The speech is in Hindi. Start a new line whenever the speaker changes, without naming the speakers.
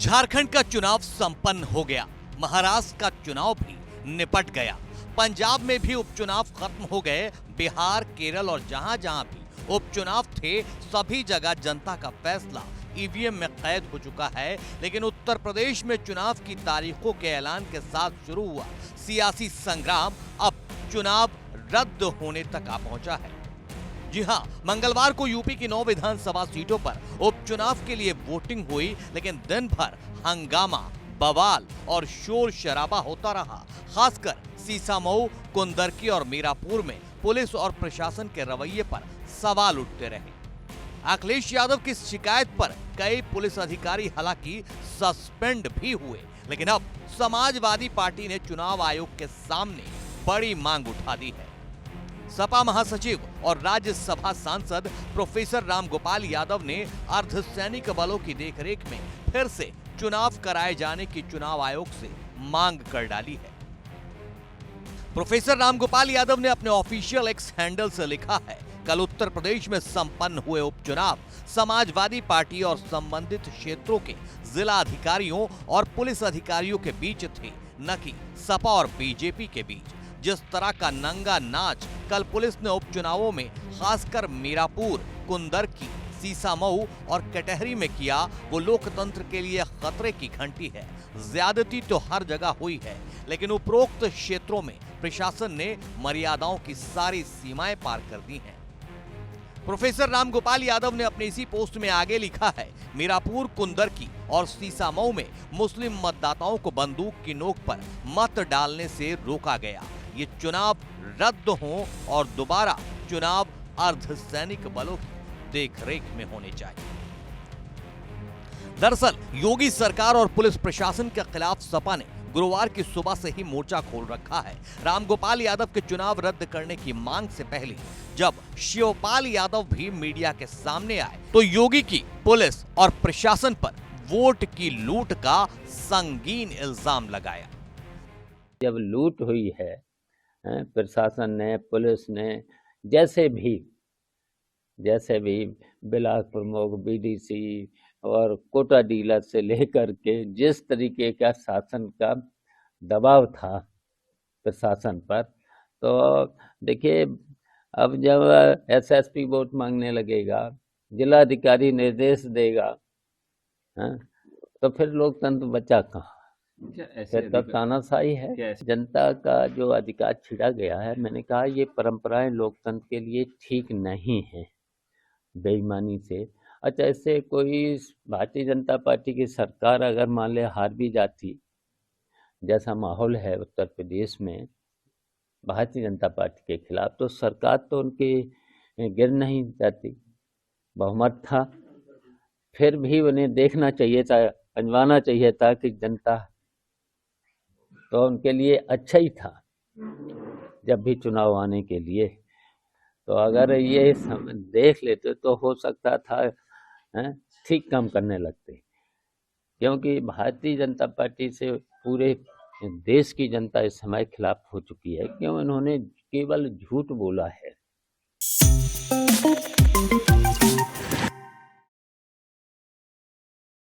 झारखंड का चुनाव संपन्न हो गया, महाराष्ट्र का चुनाव भी निपट गया, पंजाब में भी उपचुनाव खत्म हो गए, बिहार, केरल और जहां जहां भी उपचुनाव थे सभी जगह जनता का फैसला ईवीएम में कैद हो चुका है। लेकिन उत्तर प्रदेश में चुनाव की तारीखों के ऐलान के साथ शुरू हुआ सियासी संग्राम अब चुनाव रद्द होने तक आ पहुंचा है। जी हां, मंगलवार को यूपी की 9 विधानसभा सीटों पर उपचुनाव के लिए वोटिंग हुई, लेकिन दिन भर हंगामा, बवाल और शोर शराबा होता रहा। खासकर सीसामऊ, कुंदरकी और मीरापुर में पुलिस और प्रशासन के रवैये पर सवाल उठते रहे। अखिलेश यादव की शिकायत पर कई पुलिस अधिकारी हालांकि सस्पेंड भी हुए, लेकिन अब समाजवादी पार्टी ने चुनाव आयोग के सामने बड़ी मांग उठा दी है। सपा महासचिव और राज्यसभा सांसद प्रोफेसर रामगोपाल यादव ने अर्धसैनिक बलों की देखरेख में फिर से चुनाव कराए जाने की चुनाव आयोग से मांग कर डाली है। प्रोफेसर रामगोपाल यादव ने अपने ऑफिशियल एक्स हैंडल से लिखा है, कल उत्तर प्रदेश में संपन्न हुए उपचुनाव समाजवादी पार्टी और संबंधित क्षेत्रों के जिला अधिकारियों और पुलिस अधिकारियों के बीच थे, न कि सपा और बीजेपी के बीच। जिस तरह का नंगा नाच कल पुलिस ने उपचुनावों में खासकर मीरापुर, कुंदरकी, सीसामऊ और कटहरी में किया, वो लोकतंत्र के लिए खतरे की घंटी है। ज्यादती तो हर जगह हुई है, लेकिन उपरोक्त क्षेत्रों में प्रशासन ने मर्यादाओं की सारी सीमाएं पार कर दी हैं। प्रोफेसर रामगोपाल यादव ने अपने इसी पोस्ट में आगे लिखा है, मीरापुर, कुंदरकी और सीसामऊ में मुस्लिम मतदाताओं को बंदूक की नोक पर मत डालने से रोका गया। ये चुनाव रद्द हों और दोबारा चुनाव अर्धसैनिक बलों की देखरेख में होने चाहिए। दरअसल योगी सरकार और पुलिस प्रशासन के खिलाफ सपा ने गुरुवार की सुबह से ही मोर्चा खोल रखा है। रामगोपाल यादव के चुनाव रद्द करने की मांग से पहले जब शिवपाल यादव भी मीडिया के सामने आए तो योगी की पुलिस और प्रशासन पर वोट की लूट का संगीन इल्जाम लगाया।
जब लूट हुई है प्रशासन ने, पुलिस ने, जैसे भी ब्लॉक प्रमुख, बीडीसी और कोटा डीलर से लेकर के जिस तरीके का शासन का दबाव था प्रशासन पर, तो देखिए अब जब एसएसपी वोट मांगने लगेगा, जिला अधिकारी निर्देश देगा, तो फिर लोकतंत्र बचा कहाँ? फिर तब तानाशाही है। जनता का जो अधिकार छिड़ा गया है, मैंने कहा ये परंपराएं लोकतंत्र के लिए ठीक नहीं है। बेईमानी से अच्छा, इससे कोई भारतीय जनता पार्टी की सरकार अगर मान ले हार भी जाती, जैसा माहौल है उत्तर प्रदेश में भारतीय जनता पार्टी के खिलाफ, तो सरकार तो उनकी गिर नहीं जाती। बहुमत था, फिर भी उन्हें देखना चाहिए था, अंजवाना चाहिए था कि जनता तो उनके लिए अच्छा ही था जब भी चुनाव आने के लिए। तो अगर ये देख लेते तो हो सकता था ठीक काम करने लगते, क्योंकि भारतीय जनता पार्टी से पूरे देश की जनता इस समय खिलाफ हो चुकी है, क्यों इन्होंने केवल झूठ बोला है।